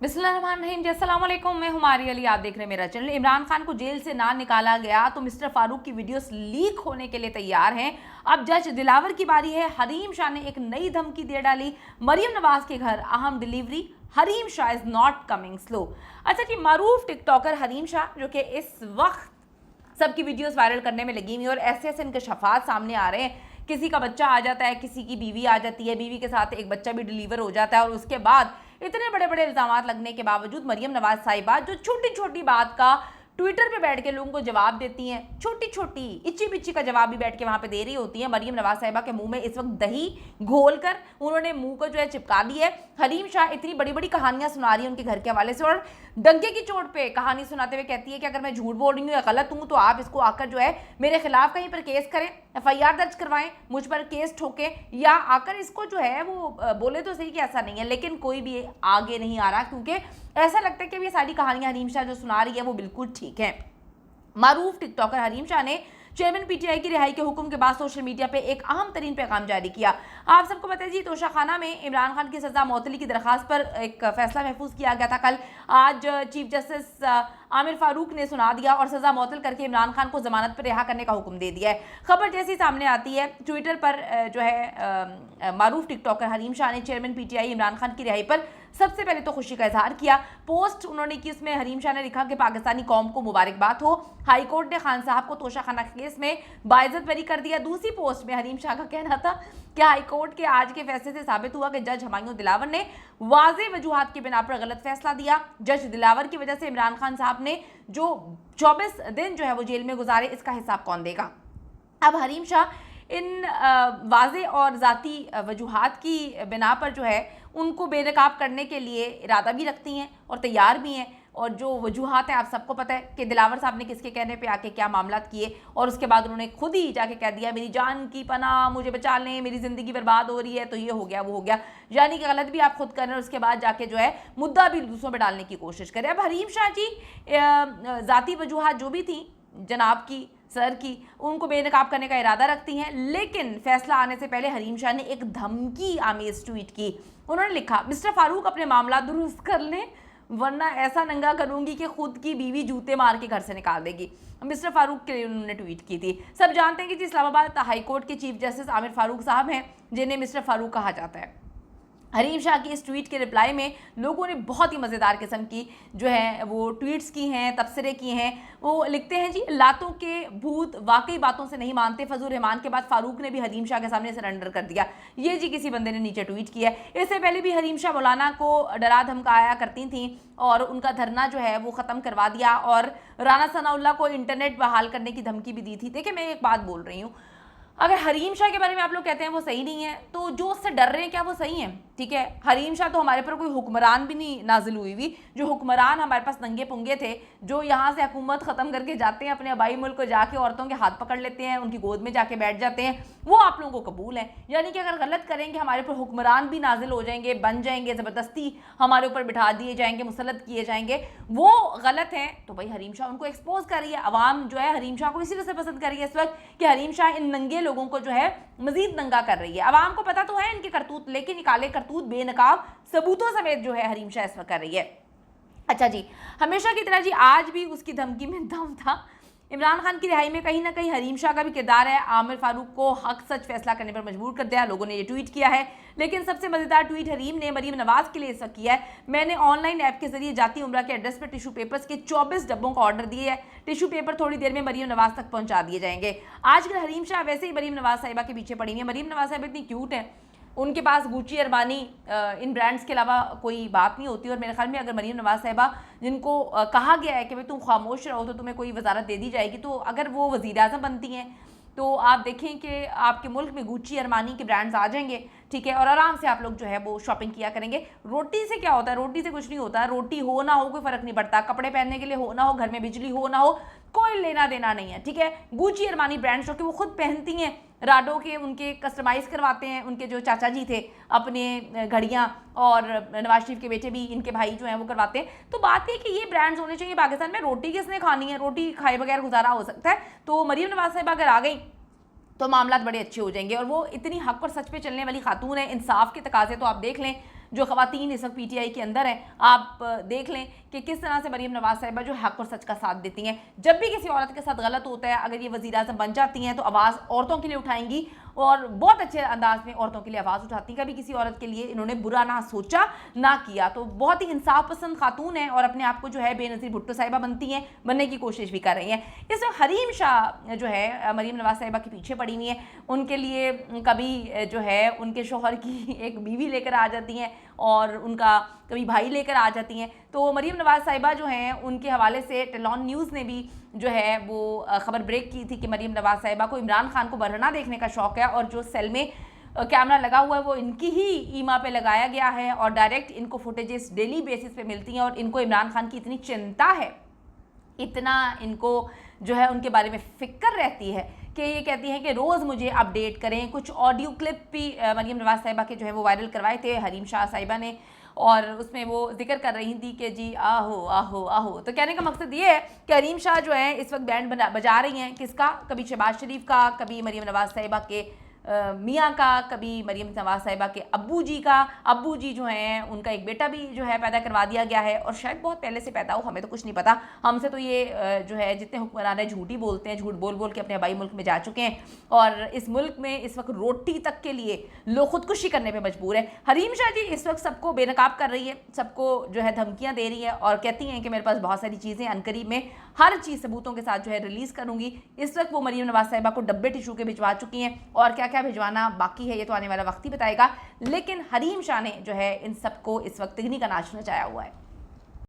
बिस्मिल्लाहिर्रहमानिर्रहीम। अस्सलाम वालेकुम, मैं हुमारी अली, आप देख रहे हैं मेरा चैनल। इमरान खान को जेल से ना निकाला गया तो मिस्टर फारूक की वीडियोस लीक होने के लिए तैयार हैं। अब जज दिलावर की बारी है। हरीम शाह ने एक नई धमकी दे डाली। मरियम नवाज के घर अहम delivery, Hareem Shah is not coming slow. अच्छा जी, मारूफ टिकटॉकर हरीम शाह जो कि इस वक्त सबकी वीडियोस वायरल करने में लगी हुई और ऐसे ऐसे इंकशाफात सामने आ रहे हैं। किसी का बच्चा आ जाता है, किसी की बीवी आ जाती है, बीवी के साथ एक बच्चा भी डिलीवर हो जाता है और उसके बाद इतने बड़े बड़े इल्जामात लगने के बावजूद मरियम नवाज साहिबा जो छोटी छोटी बात का ट्विटर पे बैठ के लोगों को जवाब देती हैं, छोटी छोटी इच्ची बिच्ची का जवाब भी बैठ के वहां पे दे रही होती हैं। मरियम नवाज साहिबा के मुंह में इस वक्त दही घोल कर उन्होंने मुंह को जो है चिपका दी है। हरीम शाह इतनी बड़ी बड़ी कहानियां सुना रही है उनके घर के हवाले से और डंके की चोट पे कहानी सुनाते हुए कहती है कि अगर मैं झूठ बोल रही हूँ या गलत हूँ तो आप इसको आकर जो है मेरे खिलाफ कहीं पर केस करें, FIR दर्ज करवाएं, मुझ पर केस ठोके या आकर इसको जो है वो बोले तो सही कि ऐसा नहीं है। लेकिन कोई भी आगे नहीं आ रहा क्योंकि ऐसा लगता है कि ये सारी कहानियां हरीम शाह जो सुना रही है वो बिल्कुल ठीक है। मारूफ टिकटॉकर हरीम शाह ने चेयरमैन PTI की रिहाई के हुक्म के बाद सोशल मीडिया पे एक अहम तरीन पैगाम जारी किया। आप सबको पता है जी, तोशाखाना में इमरान खान की सजा मौतली की दरखास्त पर एक फैसला महफूज किया गया था कल। आज चीफ जस्टिस आमिर फारूक ने सुना दिया और सजा मौतल करके इमरान खान को जमानत पर रिहा करने का हुक्म दे दिया है। खबर जैसी सामने आती है, ट्विटर पर जो है मारूफ टिकटॉकर हरीम शाह ने चेयरमैन PTI इमरान खान की रिहाई पर सबसे पहले तो खुशी का इजहार किया। पोस्ट उन्होंने की, उसमें हरीम शाह ने लिखा कि पाकिस्तानी कौम को मुबारकबाद हो, हाई कोर्ट ने खान साहब को तोशाखाना केस में बाइज्जत बरी कर दिया। दूसरी पोस्ट में हरीम शाह का कहना था कि हाई कोर्ट के आज के फैसले से साबित हुआ कि जज हुमायूं दिलावर ने वाज़े वजूहात की बिना पर गलत फैसला दिया। जज दिलावर की वजह से इमरान खान साहब ने जो 24 दिन जो है वो जेल में गुजारे, इसका हिसाब कौन देगा। अब हरीम शाह इन वाज़े और ज़ाती वजूहात की बिना पर जो है उनको बेनकाब करने के लिए इरादा भी रखती हैं और तैयार भी हैं। और जो वजूहात हैं आप सबको पता है कि दिलावर साहब ने किसके कहने पे आके क्या मामला किए और उसके बाद उन्होंने खुद ही जाके कह दिया मेरी जान की पनाह, मुझे बचा लें, मेरी ज़िंदगी बर्बाद हो रही है, तो ये हो गया वो हो गया। यानी कि गलत भी आप खुद करें और उसके बाद जाके जो है मुद्दा भी दूसरों पर डालने की कोशिश करें। अब हरीम शाह जी ज़ाती वजूहात जो भी थी जनाब की, सर की, उनको बेनकाब करने का इरादा रखती हैं। लेकिन फैसला आने से पहले हरीम शाह ने एक धमकी आमेज ट्वीट की। उन्होंने लिखा, मिस्टर फारूक अपने मामला दुरुस्त कर लें वरना ऐसा नंगा करूंगी कि खुद की बीवी जूते मार के घर से निकाल देगी। मिस्टर फारूक के लिए उन्होंने ट्वीट की थी। सब जानते हैं कि जी इस्लामाबाद हाई कोर्ट के चीफ जस्टिस आमिर फारूक साहब हैं जिन्हें मिस्टर फारूक कहा जाता है। हरीम शाह की इस ट्वीट के रिप्लाई में लोगों ने बहुत ही मज़ेदार किस्म की जो है वो ट्वीट्स की हैं, तबसरे किए हैं। वो लिखते हैं जी, लातों के भूत वाकई बातों से नहीं मानते, फजल रहमान के बाद फारूक ने भी हरीम शाह के सामने सरेंडर कर दिया। ये जी किसी बंदे ने नीचे ट्वीट किया है। इससे पहले भी हरीम शाह मौलाना को डरा धमकाया करती थी और उनका धरना जो है वो ख़त्म करवा दिया और राना सनाउल्लाह को इंटरनेट बहाल करने की धमकी भी दी थी। देखिए, मैं एक बात बोल रही हूँ, अगर हरीम शाह के बारे में आप लोग कहते हैं वो सही नहीं है तो जो उससे डर रहे हैं क्या वो सही है? ठीक है, हरीम शाह तो हमारे पर कोई हुक्मरान भी नहीं नाजिल हुई हुई। जो हुक्मरान हमारे पास नंगे पुंगे थे, जो यहाँ से हुकूमत ख़त्म करके जाते हैं अपने आबाई मुल्क को, जाके औरतों के हाथ पकड़ लेते हैं, उनकी गोद में जाके बैठ जाते हैं, वो आप लोगों को कबूल है। यानी कि अगर गलत करेंगे हमारे ऊपर हुक्मरान भी नाजिल हो जाएंगे, बन जाएंगे, ज़बरदस्ती हमारे ऊपर बिठा दिए जाएंगे, मुसल्लत किए जाएंगे, वो गलत हैं। तो भाई हरीम शाह उनको एक्सपोज कर रही है। अवाम जो है हरीम शाह को इसी वजह से पसंद कर रही है इस वक्त कि हरीम शाह इन नंगे लोगों को जो है मजीद नंगा कर रही है। अवाम को पता तो है इनके करतूत, लेकिन निकाले करतूत बेनकाब सबूतों समेत जो है हरीम शाह इस वक्त कर रही है। अच्छा जी, हमेशा की तरह जी आज भी उसकी धमकी में दम था। इमरान खान की रिहाई में कहीं ना कहीं हरीम शाह का भी किरदार है। आमिर फारूक को हक सच फैसला करने पर मजबूर कर दिया, लोगों ने ये ट्वीट किया है। लेकिन सबसे मजेदार ट्वीट हरीम ने मरीम नवाज के लिए इसका किया है। मैंने ऑनलाइन ऐप के जरिए जाती उम्रा के एड्रेस पर टिश्यू पेपर्स के 24 डब्बों का ऑर्डर दिए है। टिश्यू पेपर थोड़ी देर में मरीम नवाज तक पहुंचा दिए जाएंगे। आजकल हरीम शाह वैसे ही मरीम नवाज साहिबा के पीछे पड़ी हुई है। मरीम नवाज साहिबा इतनी क्यूट है, उनके पास गुची, अरमानी इन ब्रांड्स के अलावा कोई बात नहीं होती। और मेरे ख्याल में अगर मरीम नवाज साहिबा जिनको कहा गया है कि भाई तुम खामोश रहो तो तुम्हें कोई वजारत दे दी जाएगी, तो अगर वो वज़ीर आज़म बनती हैं तो आप देखें कि आपके मुल्क में गुची, अरमानी के ब्रांड्स आ जाएंगे, ठीक है, और आराम से आप लोग जो है वो शॉपिंग किया करेंगे। रोटी से क्या होता है? रोटी से कुछ नहीं होता। रोटी हो ना हो कोई फ़र्क नहीं पड़ता, कपड़े पहनने के लिए हो ना हो, घर में बिजली हो ना हो, कोई लेना देना नहीं है, ठीक है। गुची, अरमानी ब्रांड्स जो कि वो खुद पहनती हैं, राडो के उनके कस्टमाइज़ करवाते हैं, उनके जो चाचा जी थे अपने घड़ियाँ, और नवाज शरीफ के बेटे भी, इनके भाई जो हैं वो करवाते हैं। तो बात है कि ये ब्रांड्स होने चाहिए पाकिस्तान में। रोटी किसने खानी है? रोटी खाए बगैर गुजारा हो सकता है? तो मरीम नवाज साहिबा अगर आ गई तो मामला बड़े अच्छे हो जाएंगे। और वो इतनी हक और सच पे चलने वाली खातून है, इंसाफ के तकाजे तो आप देख लें जो ख़वातीन इस वक्त PTI के अंदर हैं, आप देख लें कि किस तरह से मरीम नवाज साहिबा जो हक और सच का साथ देती हैं। जब भी किसी औरत के साथ गलत होता है, अगर ये वज़ीर आज़म बन जाती हैं तो आवाज़ औरतों के लिए उठाएंगी और बहुत अच्छे अंदाज में औरतों के लिए आवाज़ उठाती हैं। कभी किसी औरत के लिए इन्होंने बुरा ना सोचा ना किया। तो बहुत ही इंसाफ पसंद खातून है और अपने आप को जो है बेनज़ीर भुट्टो साहिबा बनती हैं, बनने की कोशिश भी कर रही हैं। इस वक्त हरीम शाह जो है मरीम नवाज साहिबा के पीछे पड़ी हुई हैं। उनके लिए कभी जो है उनके शौहर की एक बीवी लेकर आ जाती हैं और उनका कभी भाई लेकर आ जाती हैं। तो मरीम नवाज साहिबा जो हैं उनके हवाले से टेलॉन न्यूज़ ने भी जो है वो ख़बर ब्रेक की थी कि मरीम नवाज साहिबा को इमरान खान को बरहना देखने का शौक़ है और जो सेल में कैमरा लगा हुआ है वो इनकी ही ईमा पे लगाया गया है और डायरेक्ट इनको फुटेजेस डेली बेसिस पे मिलती हैं और इनको इमरान खान की इतनी चिंता है, इतना इनको जो है उनके बारे में फ़िक्र रहती है कि ये कहती हैं कि रोज़ मुझे अपडेट करें। कुछ ऑडियो क्लिप भी मरीम नवाज साहिबा के जो है वो वायरल करवाए थे हरीम शाह साहिबा ने और उसमें वो जिक्र कर रही थी कि जी आहो आहो आहो। तो कहने का मकसद ये है कि हरीम शाह जो है इस वक्त बैंड बजा रही हैं, किसका, कभी शहबाज शरीफ का, कभी मरीम नवाज साहिबा के मियाँ का, कभी मरीम नवाज साहिबा के अब्बू जी का। अब्बू जी जो हैं उनका एक बेटा भी जो है पैदा करवा दिया गया है और शायद बहुत पहले से पैदा हो, हमें तो कुछ नहीं पता। हमसे तो ये जो है जितने हुक्मरान है झूठी बोलते हैं, झूठ बोल बोल के अपने आबाई मुल्क में जा चुके हैं और इस मुल्क में इस वक्त रोटी तक के लिए लोग खुदकुशी करने पर मजबूर है। हरीम शाह जी इस वक्त सबको बेनकाब कर रही है, सबको जो है धमकियाँ दे रही है और कहती हैं कि मेरे पास बहुत सारी चीज़ें अनकरीब में हर चीज़ सबूतों के साथ जो है रिलीज़ करूँगी। इस वक्त वो मरीम नवाज साहिबा को डब्बे टिशू के भिजवा चुकी हैं और क्या क्या भिजवाना बाकी है ये तो आने वाला वक्त ही बताएगा। लेकिन हरीम शाह ने जो है इन सबको इस वक्त तिगनी का नाच नचाया हुआ है।